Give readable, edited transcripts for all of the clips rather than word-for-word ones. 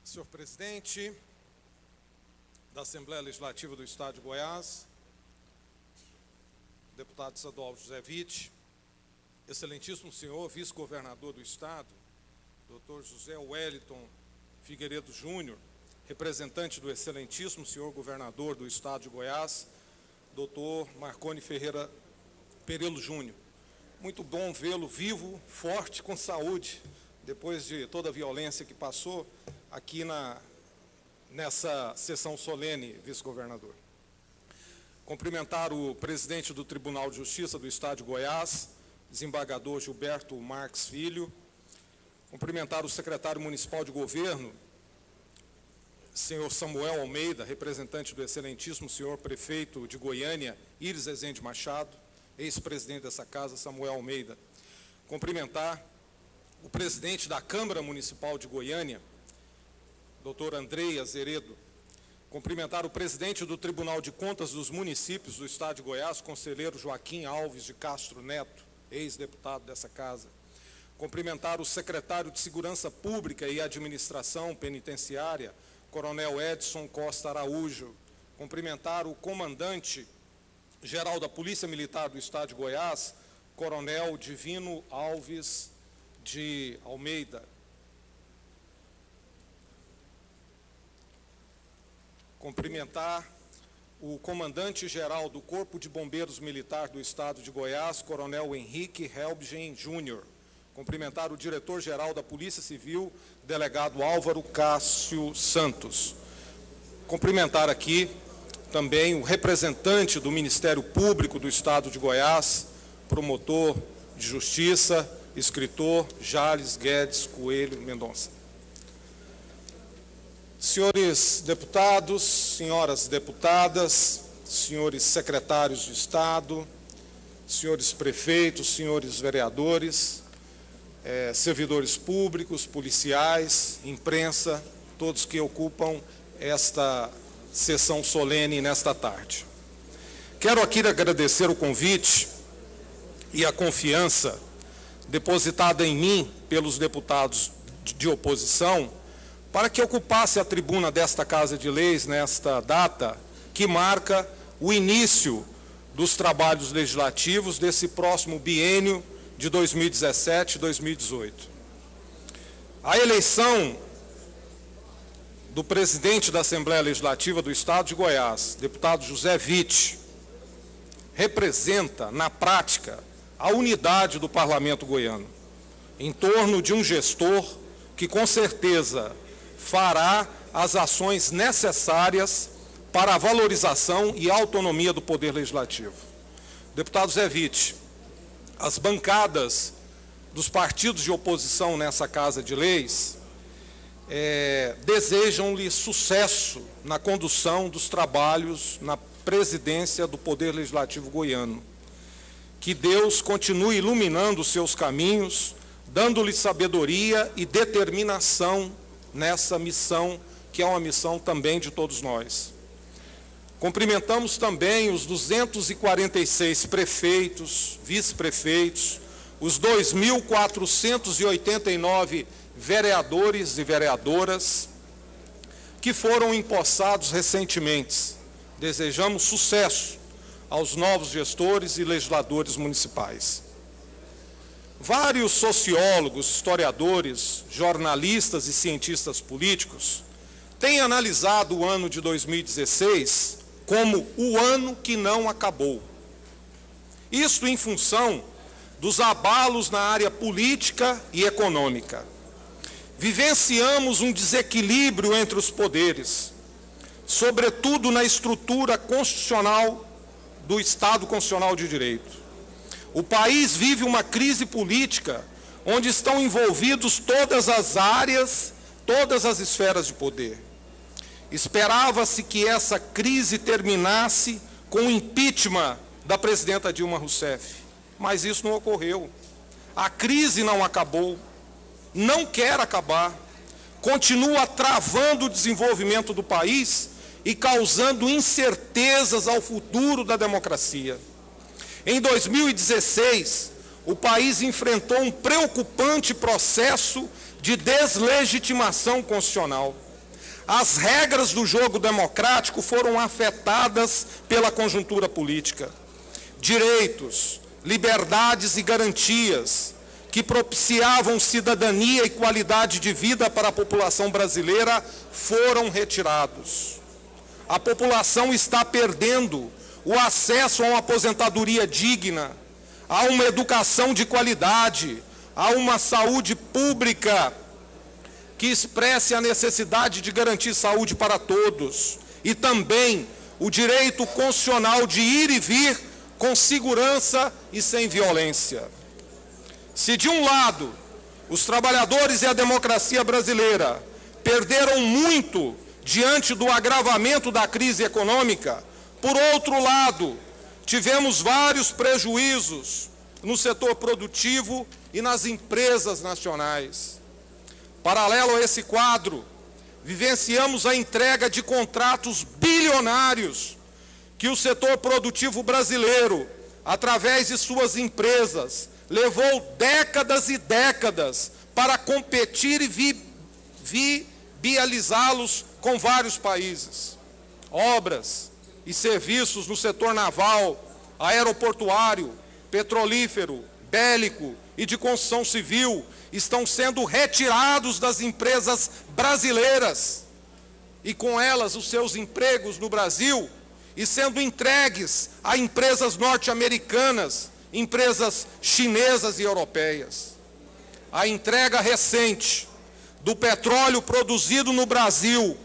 Senhor presidente da Assembleia Legislativa do Estado de Goiás, deputado estadual José Witt, excelentíssimo senhor vice-governador do Estado, doutor José Wellington Figueiredo Júnior, representante do excelentíssimo senhor governador do Estado de Goiás, doutor Marconi Ferreira Perello Júnior. Muito bom vê-lo vivo, forte, com saúde, depois de toda a violência que passou aqui nessa sessão solene, vice-governador. Cumprimentar o presidente do Tribunal de Justiça do Estado de Goiás, desembargador Gilberto Marques Filho. Cumprimentar o secretário municipal de governo, senhor Samuel Almeida, representante do excelentíssimo senhor prefeito de Goiânia, Iris Rezende Machado, ex-presidente dessa casa, Samuel Almeida. Cumprimentar o presidente da Câmara Municipal de Goiânia, doutor Andrei Azeredo. Cumprimentar o presidente do Tribunal de Contas dos Municípios do Estado de Goiás, conselheiro Joaquim Alves de Castro Neto, ex-deputado dessa casa. Cumprimentar o secretário de Segurança Pública e Administração Penitenciária, coronel Edson Costa Araújo. Cumprimentar o comandante-geral da Polícia Militar do Estado de Goiás, coronel Divino Alves de Almeida. Cumprimentar o comandante-geral do Corpo de Bombeiros Militar do Estado de Goiás, coronel Henrique Helbgen Júnior. Cumprimentar o diretor-geral da Polícia Civil, delegado Álvaro Cássio Santos. Cumprimentar aqui também o representante do Ministério Público do Estado de Goiás, promotor de justiça, escritor Jales Guedes Coelho Mendonça. Senhores deputados, senhoras deputadas, senhores secretários de Estado, senhores prefeitos, senhores vereadores, servidores públicos, policiais, imprensa, todos que ocupam esta sessão solene nesta tarde. Quero aqui agradecer o convite e a confiança depositada em mim pelos deputados de oposição para que ocupasse a tribuna desta Casa de Leis nesta data que marca o início dos trabalhos legislativos desse próximo biênio de 2017-2018. A eleição do presidente da Assembleia Legislativa do Estado de Goiás, deputado José Witt, representa, na prática, a unidade do parlamento goiano, em torno de um gestor que, com certeza, fará as ações necessárias para a valorização e autonomia do Poder Legislativo. Deputado José Witt, as bancadas dos partidos de oposição nessa Casa de Leis desejam-lhe sucesso na condução dos trabalhos na presidência do Poder Legislativo goiano. Que Deus continue iluminando os seus caminhos, dando-lhe sabedoria e determinação nessa missão, que é uma missão também de todos nós. Cumprimentamos também os 246 prefeitos, vice-prefeitos, os 2.489 vereadores e vereadoras que foram empossados recentemente. Desejamos sucesso aos novos gestores e legisladores municipais. Vários sociólogos, historiadores, jornalistas e cientistas políticos têm analisado o ano de 2016 como o ano que não acabou. Isto em função dos abalos na área política e econômica. Vivenciamos um desequilíbrio entre os poderes, sobretudo na estrutura constitucional do Estado Constitucional de Direito. O país vive uma crise política onde estão envolvidos todas as áreas, todas as esferas de poder. Esperava-se que essa crise terminasse com o impeachment da presidenta Dilma Rousseff, mas isso não ocorreu. A crise não acabou, não quer acabar, continua travando o desenvolvimento do país e causando incertezas ao futuro da democracia. Em 2016, o país enfrentou um preocupante processo de deslegitimação constitucional. as regras do jogo democrático foram afetadas pela conjuntura política. Direitos, liberdades e garantias que propiciavam cidadania e qualidade de vida para a população brasileira foram retirados. A população está perdendo o acesso a uma aposentadoria digna, a uma educação de qualidade, a uma saúde pública que expresse a necessidade de garantir saúde para todos e também o direito constitucional de ir e vir com segurança e sem violência. Se de um lado os trabalhadores e a democracia brasileira perderam muito diante do agravamento da crise econômica, por outro lado, tivemos vários prejuízos no setor produtivo e nas empresas nacionais. Paralelo a esse quadro, vivenciamos a entrega de contratos bilionários que o setor produtivo brasileiro, através de suas empresas, levou décadas e décadas para competir e viabilizá-los com vários países. Obras e serviços no setor naval, aeroportuário, petrolífero, bélico e de construção civil estão sendo retirados das empresas brasileiras e com elas os seus empregos no Brasil e sendo entregues a empresas norte-americanas, empresas chinesas e europeias. A entrega recente do petróleo produzido no Brasil,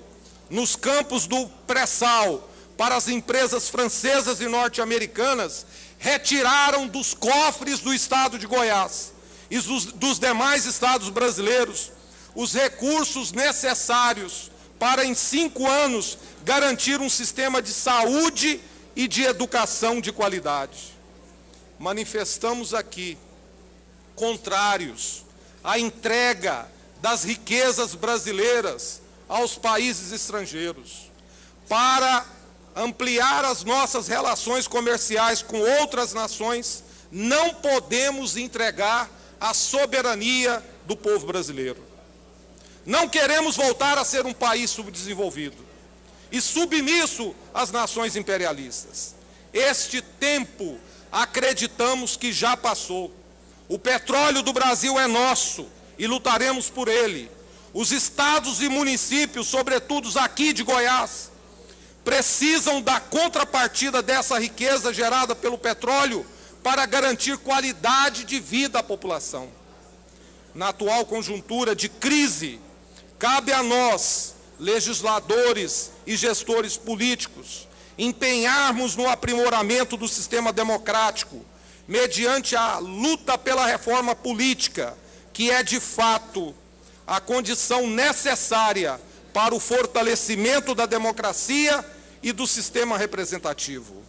nos campos do pré-sal, para as empresas francesas e norte-americanas, retiraram dos cofres do estado de Goiás e dos demais estados brasileiros os recursos necessários para, em 5 anos, garantir um sistema de saúde e de educação de qualidade. Manifestamos aqui, contrários à entrega das riquezas brasileiras aos países estrangeiros, para ampliar as nossas relações comerciais com outras nações, não podemos entregar a soberania do povo brasileiro. Não queremos voltar a ser um país subdesenvolvido e submisso às nações imperialistas. Este tempo, acreditamos que já passou. O petróleo do Brasil é nosso e lutaremos por ele. Os estados e municípios, sobretudo aqui de Goiás, precisam da contrapartida dessa riqueza gerada pelo petróleo para garantir qualidade de vida à população. Na atual conjuntura de crise, cabe a nós, legisladores e gestores políticos, empenharmos no aprimoramento do sistema democrático, mediante a luta pela reforma política, que é, de fato, a condição necessária para o fortalecimento da democracia e do sistema representativo.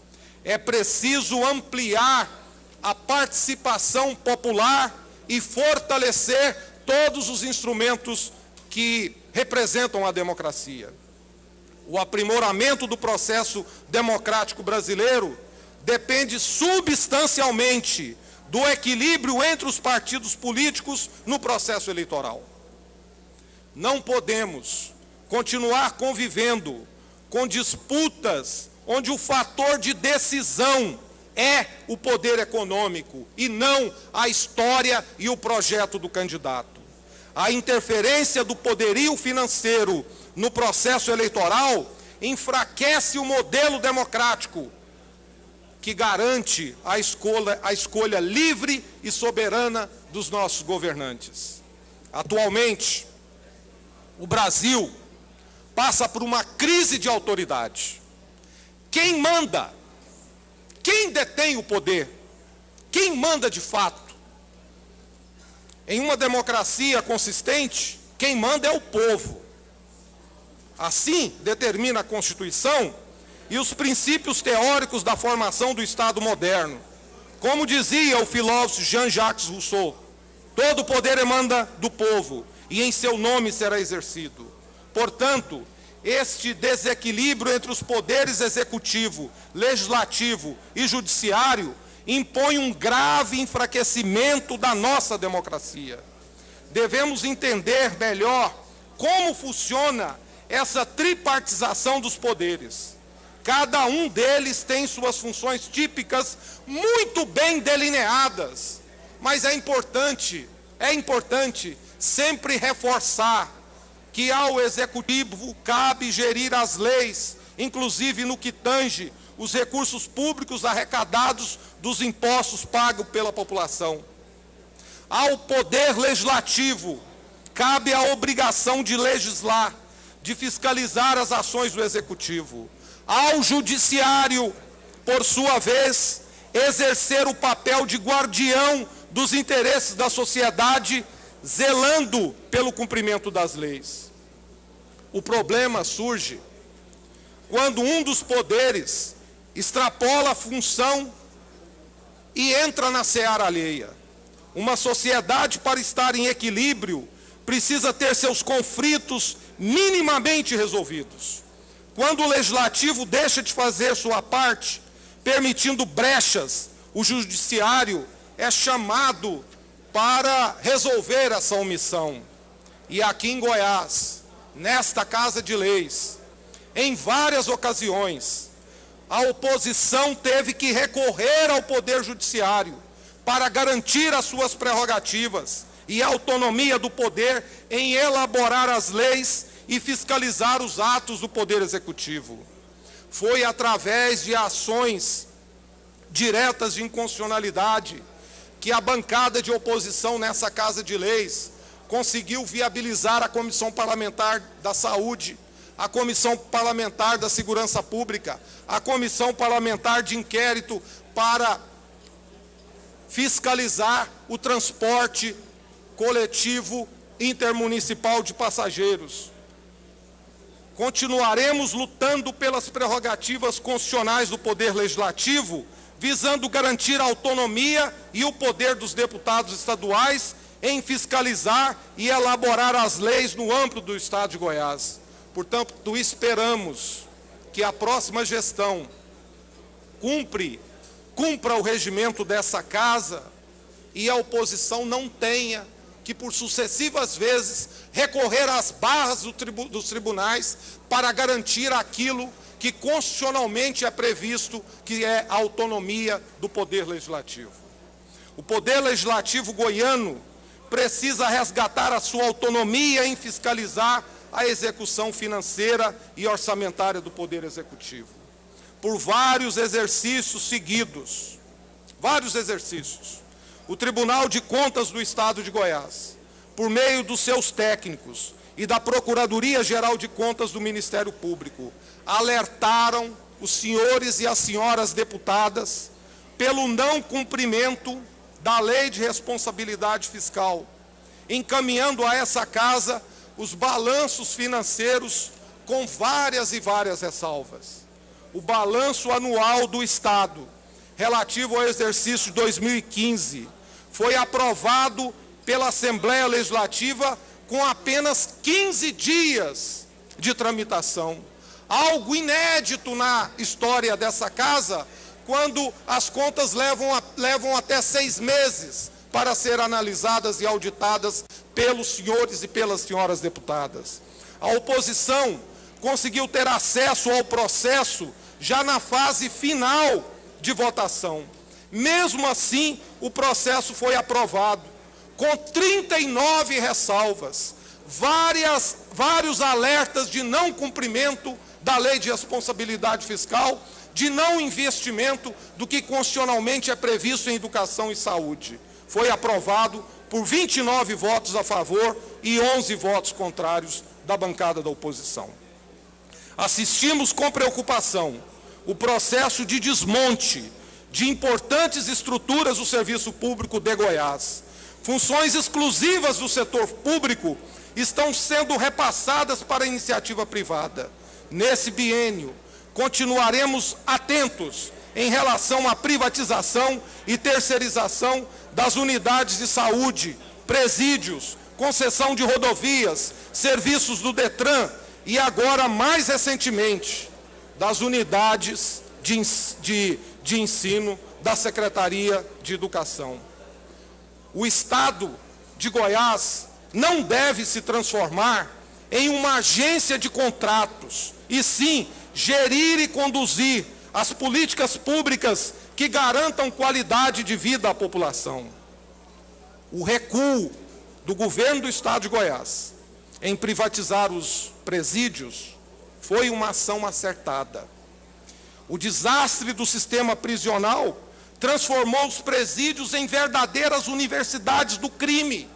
É preciso ampliar a participação popular e fortalecer todos os instrumentos que representam a democracia. O aprimoramento do processo democrático brasileiro depende substancialmente do equilíbrio entre os partidos políticos no processo eleitoral. Não podemos continuar convivendo com disputas onde o fator de decisão é o poder econômico e não a história e o projeto do candidato. A interferência do poderio financeiro no processo eleitoral enfraquece o modelo democrático que garante a escolha livre e soberana dos nossos governantes. Atualmente, o Brasil passa por uma crise de autoridade. Quem manda? Quem detém o poder? Quem manda de fato? Em uma democracia consistente, quem manda é o povo. Assim determina a Constituição e os princípios teóricos da formação do Estado moderno. Como dizia o filósofo Jean-Jacques Rousseau, todo poder emana do povo e em seu nome será exercido. Portanto, este desequilíbrio entre os poderes executivo, legislativo e judiciário impõe um grave enfraquecimento da nossa democracia. Devemos entender melhor como funciona essa tripartização dos poderes. Cada um deles tem suas funções típicas muito bem delineadas, mas é importante sempre reforçar que ao Executivo cabe gerir as leis, inclusive no que tange os recursos públicos arrecadados dos impostos pagos pela população. Ao Poder Legislativo cabe a obrigação de legislar, de fiscalizar as ações do Executivo. Ao Judiciário, por sua vez, exercer o papel de guardião dos interesses da sociedade, zelando pelo cumprimento das leis. O problema surge quando um dos poderes extrapola a função e entra na seara alheia. Uma sociedade, para estar em equilíbrio, precisa ter seus conflitos minimamente resolvidos. Quando o Legislativo deixa de fazer sua parte, permitindo brechas, o Judiciário é chamado para resolver essa omissão. E aqui em Goiás, nesta Casa de Leis, em várias ocasiões, a oposição teve que recorrer ao Poder Judiciário para garantir as suas prerrogativas e a autonomia do poder em elaborar as leis e fiscalizar os atos do Poder Executivo. Foi através de ações diretas de inconstitucionalidade que a bancada de oposição nessa Casa de Leis conseguiu viabilizar a Comissão Parlamentar da Saúde, a Comissão Parlamentar da Segurança Pública, a Comissão Parlamentar de Inquérito para fiscalizar o transporte coletivo intermunicipal de passageiros. Continuaremos lutando pelas prerrogativas constitucionais do Poder Legislativo, visando garantir a autonomia e o poder dos deputados estaduais em fiscalizar e elaborar as leis no âmbito do Estado de Goiás. Portanto, esperamos que a próxima gestão cumpra o regimento dessa Casa e a oposição não tenha que, por sucessivas vezes, recorrer às barras dos tribunais para garantir aquilo que constitucionalmente é previsto, que é a autonomia do Poder Legislativo. O Poder Legislativo goiano precisa resgatar a sua autonomia em fiscalizar a execução financeira e orçamentária do Poder Executivo. Por vários exercícios seguidos, o Tribunal de Contas do Estado de Goiás, por meio dos seus técnicos e da Procuradoria-Geral de Contas do Ministério Público, alertaram os senhores e as senhoras deputadas pelo não cumprimento da Lei de Responsabilidade Fiscal, encaminhando a essa Casa os balanços financeiros com várias e várias ressalvas. O balanço anual do Estado, relativo ao exercício de 2015, foi aprovado pela Assembleia Legislativa com apenas 15 dias de tramitação. Algo inédito na história dessa Casa, quando as contas levam até 6 meses para ser analisadas e auditadas pelos senhores e pelas senhoras deputadas. A oposição conseguiu ter acesso ao processo já na fase final de votação. Mesmo assim, o processo foi aprovado, com 39 ressalvas, vários alertas de não cumprimento da Lei de Responsabilidade Fiscal, de não investimento do que constitucionalmente é previsto em educação e saúde. Foi aprovado por 29 votos a favor e 11 votos contrários da bancada da oposição. Assistimos com preocupação o processo de desmonte de importantes estruturas do serviço público de Goiás. Funções exclusivas do setor público estão sendo repassadas para a iniciativa privada. Nesse biênio, continuaremos atentos em relação à privatização e terceirização das unidades de saúde, presídios, concessão de rodovias, serviços do Detran e agora, mais recentemente, das unidades de ensino da Secretaria de Educação. O Estado de Goiás não deve se transformar em uma agência de contratos, e sim gerir e conduzir as políticas públicas que garantam qualidade de vida à população. O recuo do governo do Estado de Goiás em privatizar os presídios foi uma ação acertada. O desastre do sistema prisional transformou os presídios em verdadeiras universidades do crime.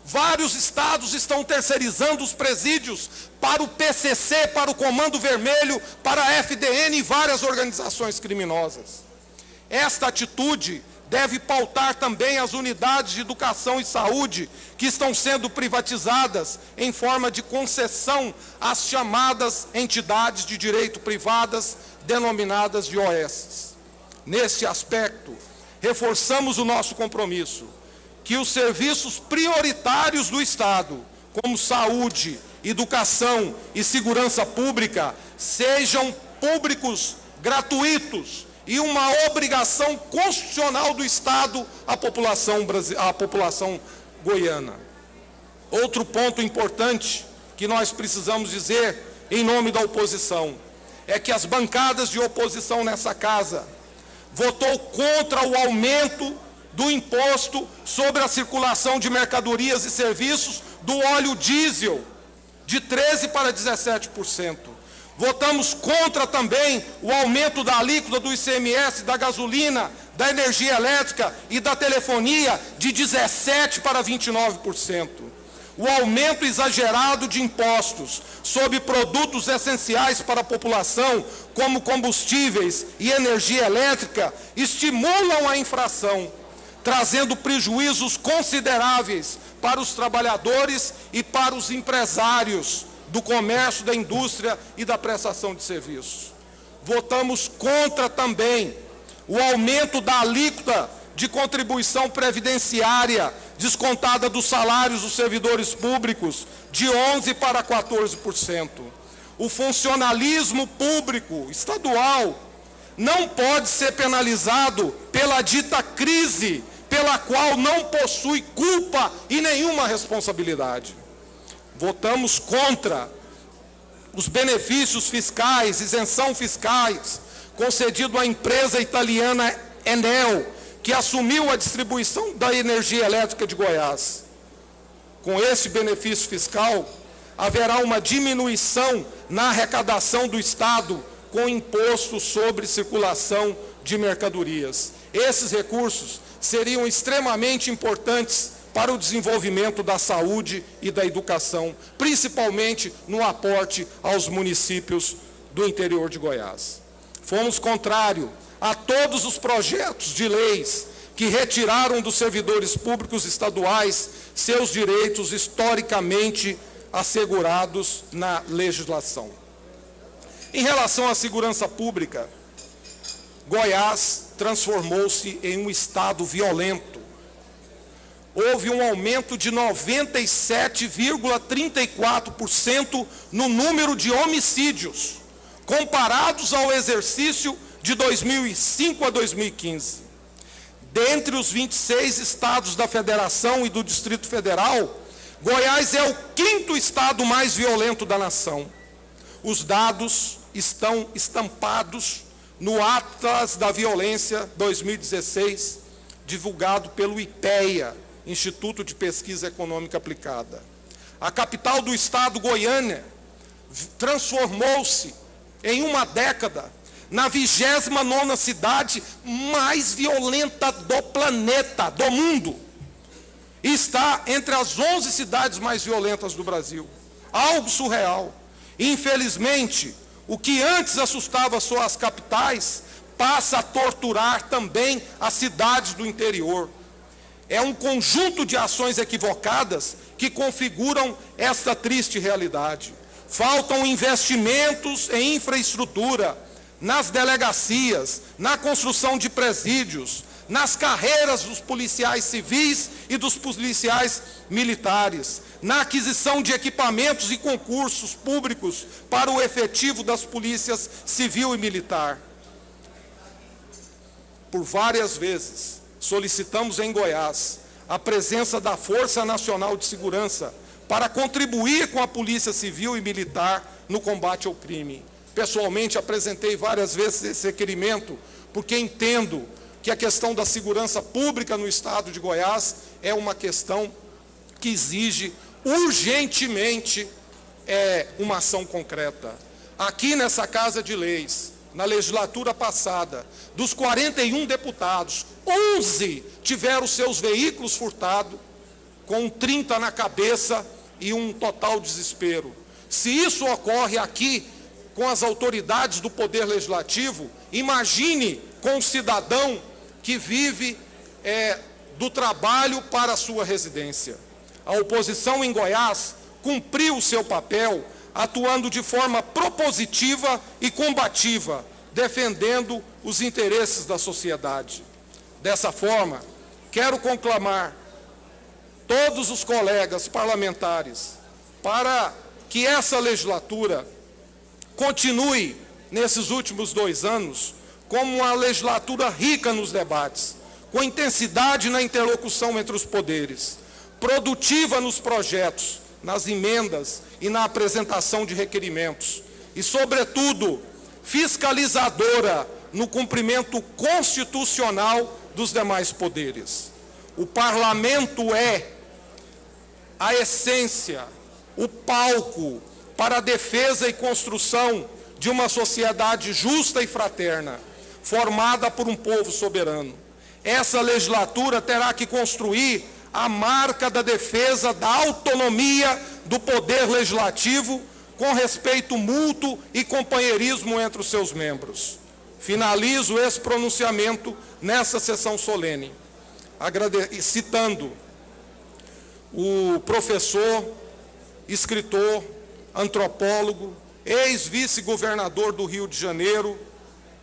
Vários estados estão terceirizando os presídios para o PCC, para o Comando Vermelho, para a FDN e várias organizações criminosas. Esta atitude deve pautar também as unidades de educação e saúde que estão sendo privatizadas em forma de concessão às chamadas entidades de direito privadas, denominadas de OS. Nesse aspecto, reforçamos o nosso compromisso que os serviços prioritários do Estado, como saúde, educação e segurança pública, sejam públicos, gratuitos e uma obrigação constitucional do Estado à população goiana. Outro ponto importante que nós precisamos dizer em nome da oposição é que as bancadas de oposição nessa casa votou contra o aumento do imposto sobre a circulação de mercadorias e serviços do óleo diesel, de 13% para 17%. Votamos contra também o aumento da alíquota do ICMS, da gasolina, da energia elétrica e da telefonia, de 17% para 29%. O aumento exagerado de impostos sobre produtos essenciais para a população, como combustíveis e energia elétrica, estimulam a infração, trazendo prejuízos consideráveis para os trabalhadores e para os empresários do comércio, da indústria e da prestação de serviços. Votamos contra também o aumento da alíquota de contribuição previdenciária descontada dos salários dos servidores públicos, de 11% para 14%. O funcionalismo público estadual não pode ser penalizado pela dita crise, pela qual não possui culpa e nenhuma responsabilidade. Votamos contra os benefícios fiscais, isenção fiscais, concedido à empresa italiana Enel, que assumiu a distribuição da energia elétrica de Goiás. Com esse benefício fiscal, haverá uma diminuição na arrecadação do Estado com imposto sobre circulação de mercadorias. Esses recursos seriam extremamente importantes para o desenvolvimento da saúde e da educação, principalmente no aporte aos municípios do interior de Goiás. Fomos contrários a todos os projetos de leis que retiraram dos servidores públicos estaduais seus direitos historicamente assegurados na legislação. Em relação à segurança pública, Goiás transformou-se em um estado violento. Houve um aumento de 97,34% no número de homicídios, comparados ao exercício de 2005 a 2015. Dentre os 26 estados da Federação e do Distrito Federal, Goiás é o 5º estado mais violento da nação. Os dados estão estampados no Atlas da Violência 2016, divulgado pelo IPEA, Instituto de Pesquisa Econômica Aplicada. A capital do estado, Goiânia, transformou-se em uma década na 29ª cidade mais violenta do planeta, do mundo. E está entre as 11 cidades mais violentas do Brasil. Algo surreal. Infelizmente, o que antes assustava só as capitais, passa a torturar também as cidades do interior. É um conjunto de ações equivocadas que configuram esta triste realidade. Faltam investimentos em infraestrutura, nas delegacias, na construção de presídios, nas carreiras dos policiais civis e dos policiais militares, na aquisição de equipamentos e concursos públicos para o efetivo das polícias civil e militar. Por várias vezes, solicitamos em Goiás a presença da Força Nacional de Segurança para contribuir com a Polícia Civil e Militar no combate ao crime. Pessoalmente, apresentei várias vezes esse requerimento, porque entendo que a questão da segurança pública no estado de Goiás é uma questão que exige urgentemente uma ação concreta. Aqui nessa Casa de Leis, na legislatura passada, dos 41 deputados, 11 tiveram seus veículos furtados, com 30 na cabeça e um total desespero. Se isso ocorre aqui com as autoridades do Poder Legislativo, imagine com o cidadão que vive do trabalho para a sua residência. A oposição em Goiás cumpriu o seu papel, atuando de forma propositiva e combativa, defendendo os interesses da sociedade. Dessa forma, quero conclamar todos os colegas parlamentares para que essa legislatura continue, nesses últimos 2 anos, como uma legislatura rica nos debates, com intensidade na interlocução entre os poderes, produtiva nos projetos, nas emendas e na apresentação de requerimentos, e, sobretudo, fiscalizadora no cumprimento constitucional dos demais poderes. O parlamento é a essência, o palco para a defesa e construção de uma sociedade justa e fraterna, formada por um povo soberano. Essa legislatura terá que construir a marca da defesa da autonomia do poder legislativo, com respeito mútuo e companheirismo entre os seus membros. Finalizo esse pronunciamento nessa sessão solene, citando o professor, escritor, antropólogo, ex-vice-governador do Rio de Janeiro,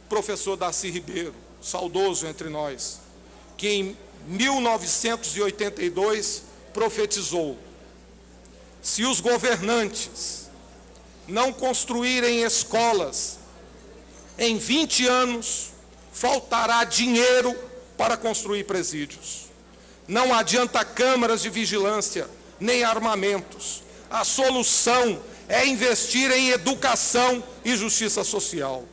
professor Darcy Ribeiro, saudoso entre nós, que em 1982 profetizou: se os governantes não construírem escolas, em 20 anos faltará dinheiro para construir presídios. Não adianta câmaras de vigilância, nem armamentos. A solução é investir em educação e justiça social.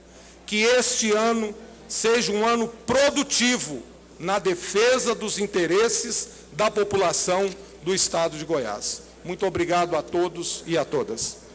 Que este ano seja um ano produtivo na defesa dos interesses da população do estado de Goiás. Muito obrigado a todos e a todas.